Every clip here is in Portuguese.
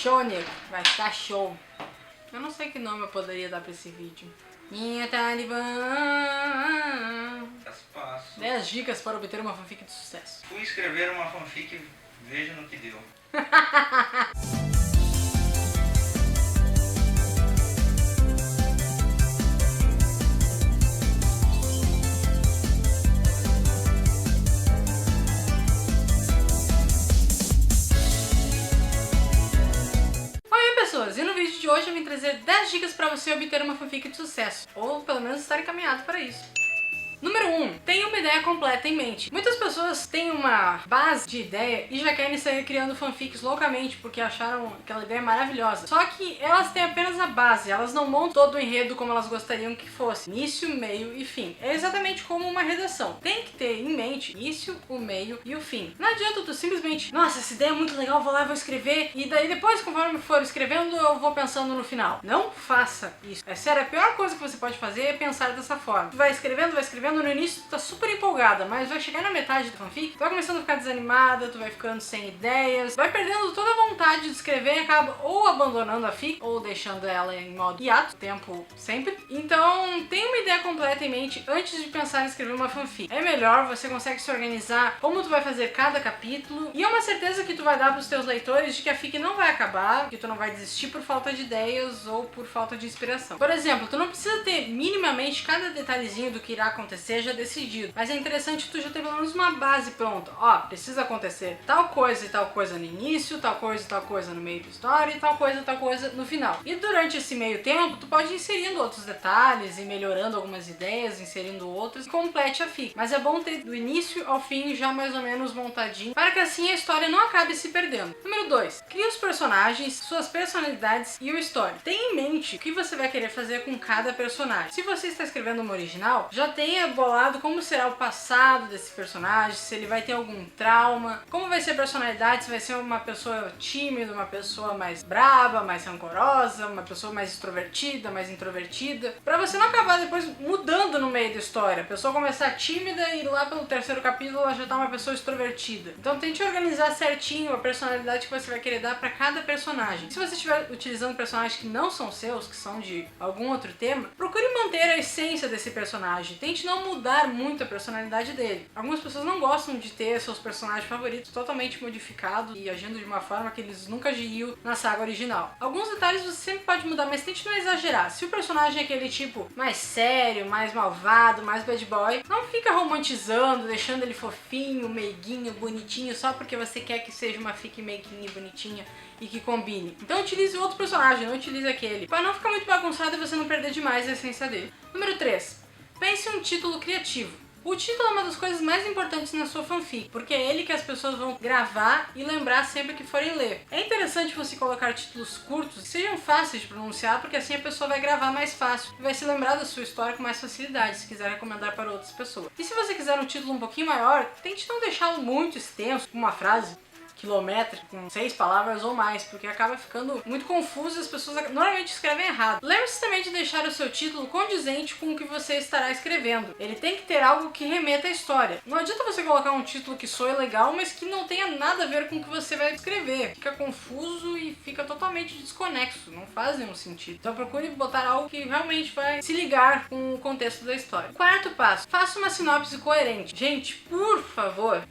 show, nego. Vai ficar show. Eu não sei que nome eu poderia dar pra esse vídeo. Minha Talibã. 10 dicas para obter uma fanfic de sucesso. Fui escrever uma fanfic, veja no que deu. E no vídeo de hoje eu vim trazer 10 dicas para você obter uma fanfic de sucesso, ou pelo menos estar encaminhado para isso. Número 1. Tenha uma ideia completa em mente. Muitas pessoas têm uma base de ideia e já querem sair criando fanfics loucamente porque acharam aquela ideia maravilhosa. Só que elas têm apenas a base, elas não montam todo o enredo como elas gostariam que fosse. Início, meio e fim. É exatamente como uma redação. Tem que ter em mente início, o meio e o fim. Não adianta tu simplesmente, nossa, essa ideia é muito legal, vou lá e vou escrever, e daí depois, conforme for escrevendo, eu vou pensando no final. Não faça isso. É sério, a pior coisa que você pode fazer é pensar dessa forma. Tu vai escrevendo, no início tu tá super empolgada, mas vai chegar na metade da fanfic, tu vai começando a ficar desanimada, tu vai ficando sem ideias, vai perdendo toda a vontade de escrever e acaba ou abandonando a fic, ou deixando ela em modo hiato, tempo sempre. Então, tenha uma ideia completa em mente antes de pensar em escrever uma fanfic. É melhor, você consegue se organizar como tu vai fazer cada capítulo, e é uma certeza que tu vai dar pros teus leitores de que a fic não vai acabar, que tu não vai desistir por falta de ideias ou por falta de inspiração. Por exemplo, tu não precisa ter minimamente cada detalhezinho do que irá acontecer já decidido, mas é interessante tu já ter pelo menos uma base pronta. Ó, precisa acontecer tal coisa e tal coisa no início, tal coisa e tal coisa no meio da história e tal coisa no final. E durante esse meio tempo, tu pode ir inserindo outros detalhes e melhorando algumas ideias, inserindo outras, e complete a fic. Mas é bom ter do início ao fim já mais ou menos montadinho, para que assim a história não acabe se perdendo. Número 2. Crie os personagens, suas personalidades e o story. Tenha em mente o que você vai querer fazer com cada personagem. Se você está escrevendo uma original, já tenha bolado como será o passado desse personagem, se ele vai ter algum trauma, como vai ser a personalidade, se vai ser uma pessoa tímida, uma pessoa mais braba, mais rancorosa, uma pessoa mais extrovertida, mais introvertida, pra você não acabar depois mudando no meio da história. A pessoa começar tímida e lá pelo terceiro capítulo ela já tá uma pessoa extrovertida. Então tente organizar certinho a personalidade que você vai querer dar pra cada personagem. Se você estiver utilizando personagens que não são seus, que são de algum outro tema, procure manter a essência desse personagem. Tente não mudar muito a personalidade dele. Algumas pessoas não gostam de ter seus personagens favoritos totalmente modificados e agindo de uma forma que eles nunca agiriam na saga original. Alguns detalhes você sempre pode mudar, mas tente não exagerar. Se o personagem é aquele tipo mais sério, mais malvado, mais bad boy, não fica romantizando, deixando ele fofinho, meiguinho, bonitinho, só porque você quer que seja uma fic meiguinha, bonitinha e que combine. Então utilize outro personagem, não utilize aquele, para não ficar muito bagunçado e você não perder demais a essência dele. Número 3. Pense em um título criativo. O título é uma das coisas mais importantes na sua fanfic, porque é ele que as pessoas vão gravar e lembrar sempre que forem ler. É interessante você colocar títulos curtos que sejam fáceis de pronunciar, porque assim a pessoa vai gravar mais fácil e vai se lembrar da sua história com mais facilidade, se quiser recomendar para outras pessoas. E se você quiser um título um pouquinho maior, tente não deixá-lo muito extenso, com uma frase quilométrico, com 6 palavras ou mais, porque acaba ficando muito confuso e as pessoas normalmente escrevem errado. Lembre-se também de deixar o seu título condizente com o que você estará escrevendo. Ele tem que ter algo que remeta à história. Não adianta você colocar um título que soe legal, mas que não tenha nada a ver com o que você vai escrever. Fica confuso e fica totalmente desconexo, não faz nenhum sentido. Então procure botar algo que realmente vai se ligar com o contexto da história. Quarto passo, faça uma sinopse coerente. Gente, por favor,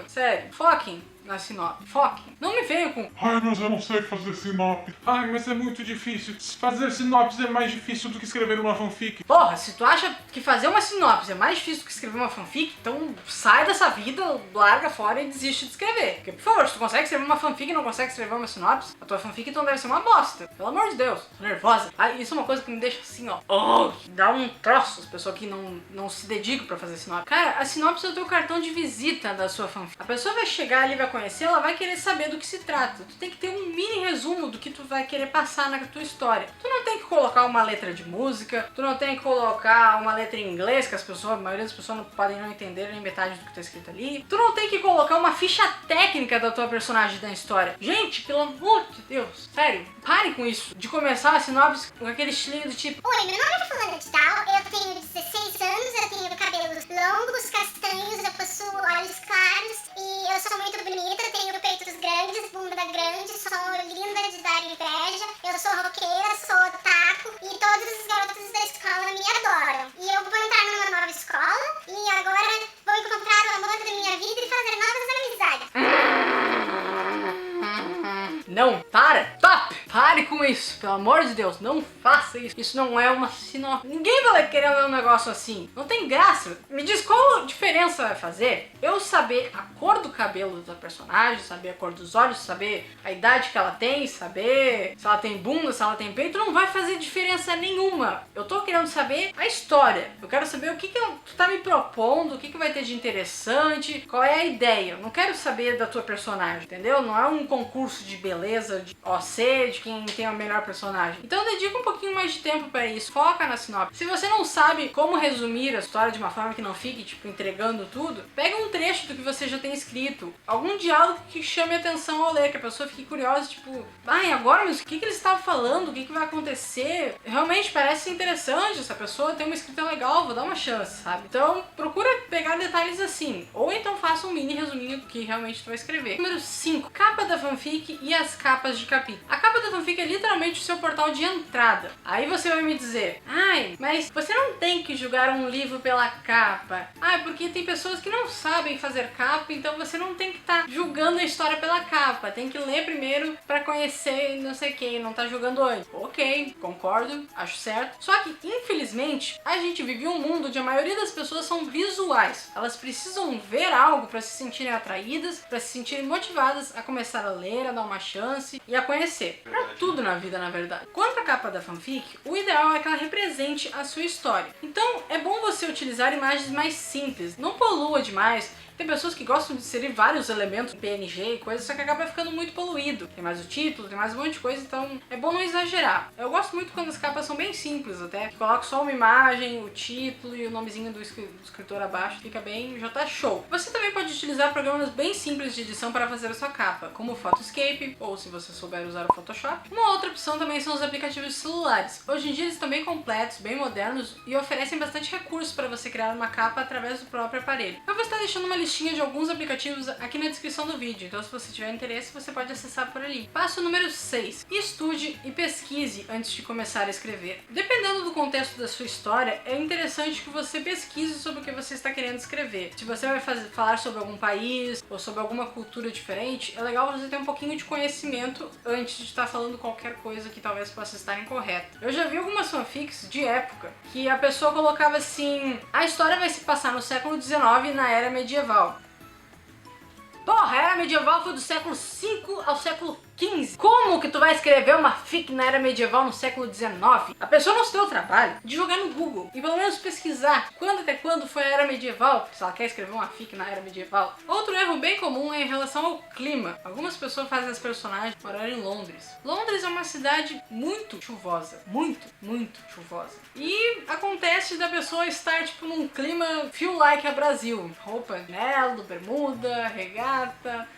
sério, foquem na sinopse. Foque. Não me venha com ai, mas eu não sei fazer sinopse. Ai, mas é muito difícil. Fazer sinopse é mais difícil do que escrever uma fanfic. porra, se tu acha que fazer uma sinopse é mais difícil do que escrever uma fanfic, então sai dessa vida, larga fora e desiste de escrever. Porque, por favor, se tu consegue escrever uma fanfic e não consegue escrever uma sinopse, a tua fanfic então deve ser uma bosta. Pelo amor de Deus. Tô nervosa. Ai, isso é uma coisa que me deixa assim, ó. Oh, dá um troço as pessoas que não se dedicam pra fazer sinopse. Cara, a sinopse é o teu cartão de visita da sua fanfic. A pessoa vai chegar ali, vai conhecer, ela vai querer saber do que se trata. Tu tem que ter um mini resumo do que tu vai querer passar na tua história. Tu não tem que colocar uma letra de música, tu não tem que colocar uma letra em inglês, que a maioria das pessoas não podem não entender nem metade do que tá escrito ali. Tu não tem que colocar uma ficha técnica da tua personagem da história. Gente, pelo amor de Deus, sério, parem com isso. De começar a sinopse com aquele estilinho do tipo: oi, meu nome é fulano de tal, eu tenho 16 anos, eu tenho cabelos longos, castanhos, eu possuo olhos claros e eu sou muito bonita, tenho peitos grandes, bunda grande, sou linda Não, para, stop, pare com isso, pelo amor de Deus, não faça isso. Isso não é uma sinopse. Ninguém vai querer ler um negócio assim, não tem graça. Me diz qual diferença vai fazer eu saber a cor do cabelo da personagem, saber a cor dos olhos, saber a idade que ela tem, saber se ela tem bunda, se ela tem peito. Não vai fazer diferença nenhuma. Eu tô querendo saber a história, eu quero saber o que tu tá me propondo, o que vai ter de interessante, qual é a ideia. Eu não quero saber da tua personagem, entendeu? Não é um concurso de beleza, de OC, de quem tem a melhor personagem. Então dedica um pouquinho mais de tempo pra isso, foca na sinopse. Se você não sabe como resumir a história de uma forma que não fique, tipo, entregando tudo, pega um trecho do que você já tem escrito, algum diálogo que chame a atenção ao ler, que a pessoa fique curiosa, tipo, ai, agora, mas o que eles estavam falando, o que vai acontecer? Realmente parece interessante, essa pessoa tem uma escrita legal, vou dar uma chance, sabe? Então, procura pegar detalhes assim, ou então faça um mini resuminho do que realmente tu vai escrever. Número 5. Capa da fanfic e as capas de capítulo. A capa da fanfic é literalmente o seu portal de entrada. Aí você vai me dizer, ai, mas você não tem que julgar um livro pela capa. Ah, porque tem pessoas que não sabem fazer capa, então você não tem que estar julgando a história pela capa. Tem que ler primeiro pra conhecer não sei quem, não tá julgando antes. Ok, concordo, acho certo. Só que, infelizmente, a gente vive um mundo onde a maioria das pessoas são visuais. Elas precisam ver algo pra se sentirem atraídas, pra se sentirem motivadas a começar a ler, a dar uma chance e a conhecer. Pra tudo na vida, na verdade. Quanto à capa da fanfic, o ideal é que ela represente a sua história. Então, é bom você utilizar imagens mais simples, não polua demais. Tem pessoas que gostam de inserir vários elementos PNG e coisas, só que acaba ficando muito poluído. Tem mais o título, tem mais um monte de coisa, então é bom não exagerar. Eu gosto muito quando as capas são bem simples até. Coloco só uma imagem, o título e o nomezinho do escritor abaixo. Fica bem, já tá show. Você também pode utilizar programas bem simples de edição para fazer a sua capa, como o Photoscape, ou se você souber usar o Photoshop. Uma outra opção também são os aplicativos celulares. Hoje em dia eles estão bem completos, bem modernos e oferecem bastante recursos para você criar uma capa através do próprio aparelho. Eu vou estar deixando uma listinha de alguns aplicativos aqui na descrição do vídeo, então se você tiver interesse você pode acessar por ali. Passo número 6. Estude e pesquise antes de começar a escrever. Dependendo do contexto da sua história, é interessante que você pesquise sobre o que você está querendo escrever. Se você vai falar sobre algum país ou sobre alguma cultura diferente, é legal você ter um pouquinho de conhecimento antes de estar falando qualquer coisa que talvez possa estar incorreta. Eu já vi algumas fanfics de época que a pessoa colocava assim: a história vai se passar no século XIX na era medieval. Porra, a era medieval foi do século V ao século XV. Como que tu vai escrever uma fic na era medieval no século XIX? A pessoa não se deu o trabalho de jogar no Google e pelo menos pesquisar quando até quando foi a era medieval, se ela quer escrever uma fic na era medieval. Outro erro bem comum é em relação ao clima. Algumas pessoas fazem as personagens morarem em Londres. Londres é uma cidade muito chuvosa, muito chuvosa. E acontece da pessoa estar tipo num clima feel like a Brasil. Roupa, nelo, bermuda, regata,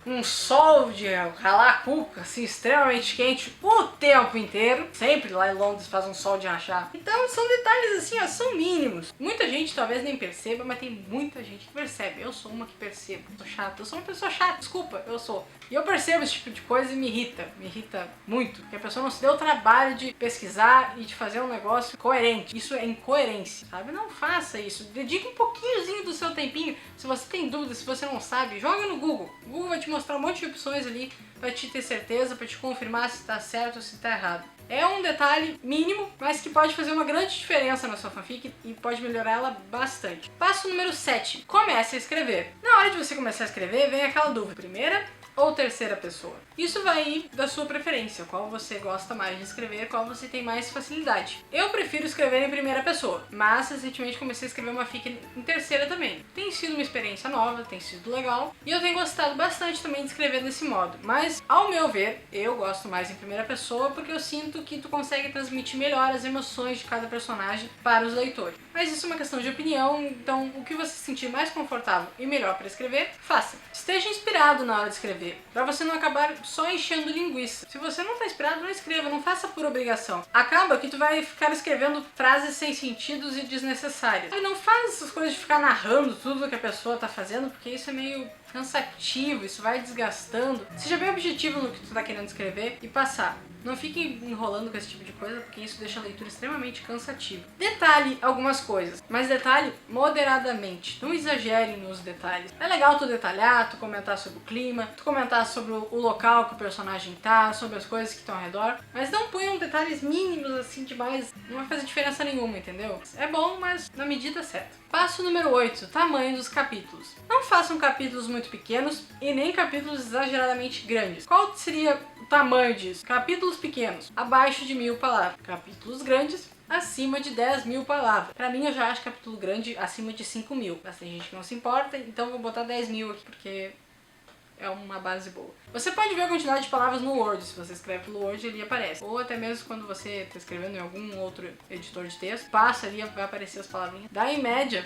um sol de ralar a cuca, assim, extremamente quente o tempo inteiro. Sempre lá em Londres faz um sol de rachar. Então são detalhes assim, ó, são mínimos. Muita gente talvez nem perceba, mas tem muita gente que percebe. Eu sou uma que percebo. Eu sou chata, eu sou uma pessoa chata, desculpa, eu sou. E eu percebo esse tipo de coisa e me irrita muito. Porque a pessoa não se deu o trabalho de pesquisar e de fazer um negócio coerente. Isso é incoerência, sabe? Não faça isso. Dedique um pouquinhozinho do seu tempinho. Se você tem dúvidas, se você não sabe, joga no Google. O Google vai te mostrar um monte de opções ali pra te ter certeza, pra te confirmar se tá certo ou se tá errado. É um detalhe mínimo, mas que pode fazer uma grande diferença na sua fanfic e pode melhorar ela bastante. Passo número 7. Comece a escrever. Na hora de você começar a escrever, vem aquela dúvida. Primeira ou terceira pessoa? Isso vai ir da sua preferência, qual você gosta mais de escrever, qual você tem mais facilidade. Eu prefiro escrever em primeira pessoa, mas recentemente comecei a escrever uma fic em terceira também. Tem sido uma experiência nova, tem sido legal, e eu tenho gostado bastante também de escrever desse modo. Mas, ao meu ver, eu gosto mais em primeira pessoa porque eu sinto que tu consegue transmitir melhor as emoções de cada personagem para os leitores. Mas isso é uma questão de opinião, então o que você se sentir mais confortável e melhor para escrever, faça. Esteja inspirado na hora de escrever, para você não acabar só enchendo linguiça. Se você não tá inspirado, não escreva, não faça por obrigação. Acaba que tu vai ficar escrevendo frases sem sentidos e desnecessárias. E não faz essas coisas de ficar narrando tudo que a pessoa tá fazendo, porque isso é meio cansativo, isso vai desgastando. Seja bem objetivo no que tu tá querendo escrever e passar. Não fique enrolando com esse tipo de coisa, porque isso deixa a leitura extremamente cansativa. Detalhe algumas coisas, mas detalhe moderadamente. Não exagere nos detalhes. É legal tu detalhar, tu comentar sobre o clima, tu comentar sobre o local que o personagem tá, sobre as coisas que estão ao redor, mas não ponham detalhes mínimos assim demais, não vai fazer diferença nenhuma, entendeu? É bom, mas na medida certa. Passo número 8, tamanho dos capítulos. Não façam capítulos muito pequenos e nem capítulos exageradamente grandes. Qual seria o tamanho disso? Capítulos pequenos, abaixo de 1000 palavras. Capítulos grandes, acima de 10.000 palavras. Pra mim, eu já acho capítulo grande acima de 5.000. Mas tem gente que não se importa, então vou botar 10.000 aqui, porque é uma base boa. Você pode ver a quantidade de palavras no Word. Se você escreve pelo Word, ele aparece. Ou até mesmo quando você está escrevendo em algum outro editor de texto, passa ali, vai aparecer as palavrinhas. Dá em média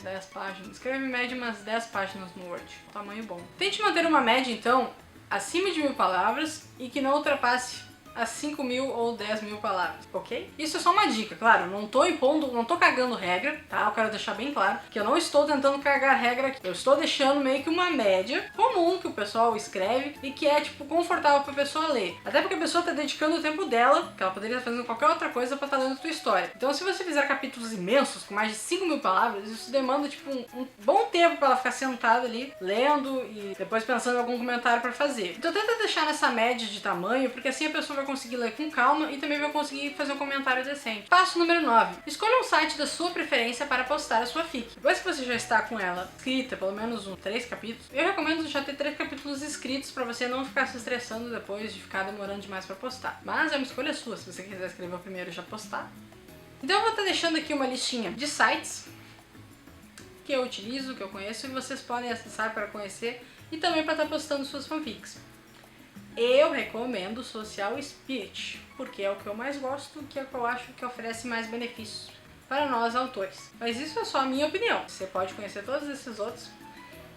10 páginas. Escreve em média umas 10 páginas no Word. Tamanho bom. Tente manter uma média, então, acima de 1000 palavras e que não ultrapasse as 5.000 ou 10.000 palavras, ok? Isso é só uma dica, claro, não tô impondo, não tô cagando regra, tá? Eu quero deixar bem claro que eu não estou tentando cagar regra aqui. Eu estou deixando meio que uma média comum que o pessoal escreve e que é, tipo, confortável pra pessoa ler. Até porque a pessoa tá dedicando o tempo dela, que ela poderia estar fazendo qualquer outra coisa pra estar lendo a tua história. Então, se você fizer capítulos imensos, com mais de 5.000 palavras, isso demanda, tipo, um bom tempo pra ela ficar sentada ali, lendo e depois pensando em algum comentário pra fazer. Então, tenta deixar nessa média de tamanho, porque assim a pessoa vai conseguir ler com calma e também vai conseguir fazer um comentário decente. Passo número 9. Escolha um site da sua preferência para postar a sua fic. Depois que você já está com ela escrita, pelo menos 3 capítulos, eu recomendo já ter 3 capítulos escritos para você não ficar se estressando depois de ficar demorando demais para postar. Mas é uma escolha sua, se você quiser escrever o primeiro e já postar. Então eu vou estar deixando aqui uma listinha de sites que eu utilizo, que eu conheço, e vocês podem acessar para conhecer e também para estar postando suas fanfics. Eu recomendo Social Spirit, porque é o que eu mais gosto, que é o que eu acho que oferece mais benefícios para nós autores. Mas isso é só a minha opinião. Você pode conhecer todos esses outros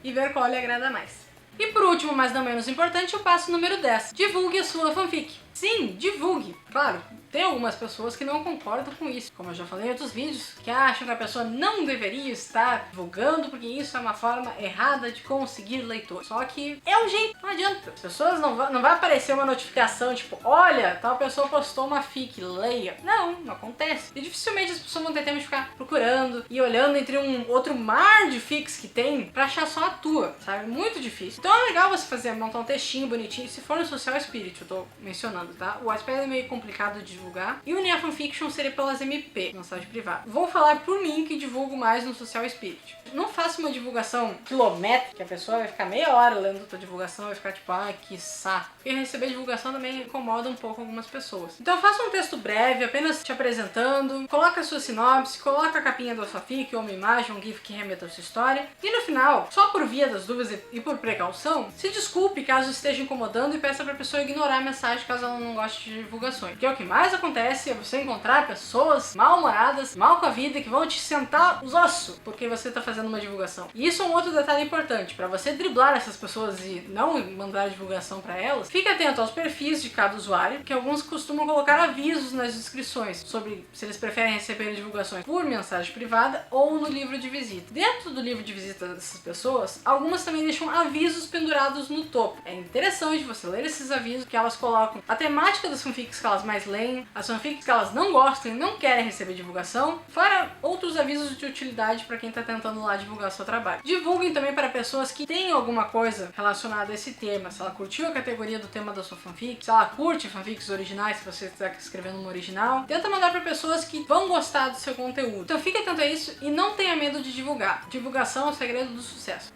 e ver qual lhe agrada mais. E por último, mas não menos importante, o passo número 10. Divulgue a sua fanfic. Sim, divulgue. Claro, tem algumas pessoas que não concordam com isso, como eu já falei em outros vídeos, que acham que a pessoa não deveria estar divulgando porque isso é uma forma errada de conseguir leitor. Só que é um jeito, não adianta. As pessoas não vai aparecer uma notificação tipo, olha, tal pessoa postou uma fic, leia. Não acontece. E dificilmente as pessoas vão ter tempo de ficar procurando e olhando entre um outro mar de fics que tem pra achar só a tua, sabe? Muito difícil. Então é legal você montar um textinho bonitinho, se for no Social Spirit, eu tô mencionando, tá? O Wattpad é meio complicado de divulgar. E o Nia Fanfiction seria pelas MP, no site privado. Vou falar por mim que divulgo mais no Social Spirit. Não faça uma divulgação quilométrica, que a pessoa vai ficar meia hora lendo a tua divulgação, vai ficar tipo, ai, que saco. E receber divulgação também incomoda um pouco algumas pessoas. Então faça um texto breve, apenas te apresentando, coloca a sua sinopse, coloca a capinha da sua fic ou uma imagem, um gif que remeta a sua história. E no final, só por via das dúvidas e por precaução, se desculpe caso esteja incomodando e peça pra pessoa ignorar a mensagem caso ela não goste de divulgações. Porque o que mais acontece é você encontrar pessoas mal-humoradas, mal com a vida, que vão te sentar os ossos porque você tá fazendo uma divulgação. E isso é um outro detalhe importante. Pra você driblar essas pessoas e não mandar divulgação pra elas, fique atento aos perfis de cada usuário, que alguns costumam colocar avisos nas descrições sobre se eles preferem receber divulgações por mensagem privada ou no livro de visita. Dentro do livro de visita dessas pessoas, algumas também deixam avisos pendurados no topo. É interessante você ler esses avisos, que elas colocam a temática das fanfics que elas mais leem, as fanfics que elas não gostam e não querem receber divulgação, fora outros avisos de utilidade para quem está tentando lá divulgar seu trabalho. Divulguem também para pessoas que têm alguma coisa relacionada a esse tema, se ela curtiu a categoria do tema da sua fanfic, se ela curte fanfics originais, se você está escrevendo uma original, tenta mandar para pessoas que vão gostar do seu conteúdo. Então fique atento a isso e não tenha medo de divulgar. Divulgação é o segredo do sucesso.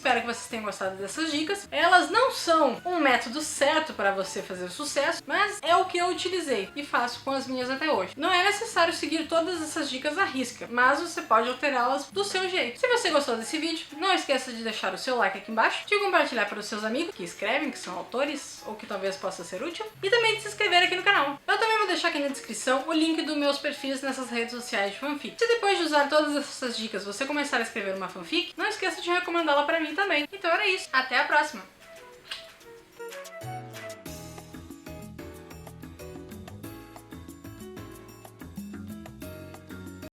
Espero que vocês tenham gostado dessas dicas. Elas não são um método certo para você fazer sucesso, mas é o que eu utilizei e faço com as minhas até hoje. Não é necessário seguir todas essas dicas à risca, mas você pode alterá-las do seu jeito. Se você gostou desse vídeo, não esqueça de deixar o seu like aqui embaixo, de compartilhar para os seus amigos que escrevem, que são autores ou que talvez possa ser útil, e também de se inscrever aqui no canal. Eu também vou deixar aqui na descrição o link dos meus perfis nessas redes sociais de fanfic. Se depois de usar todas essas dicas você começar a escrever uma fanfic, não esqueça de recomendá-la para mim também. Então era isso. Até a próxima!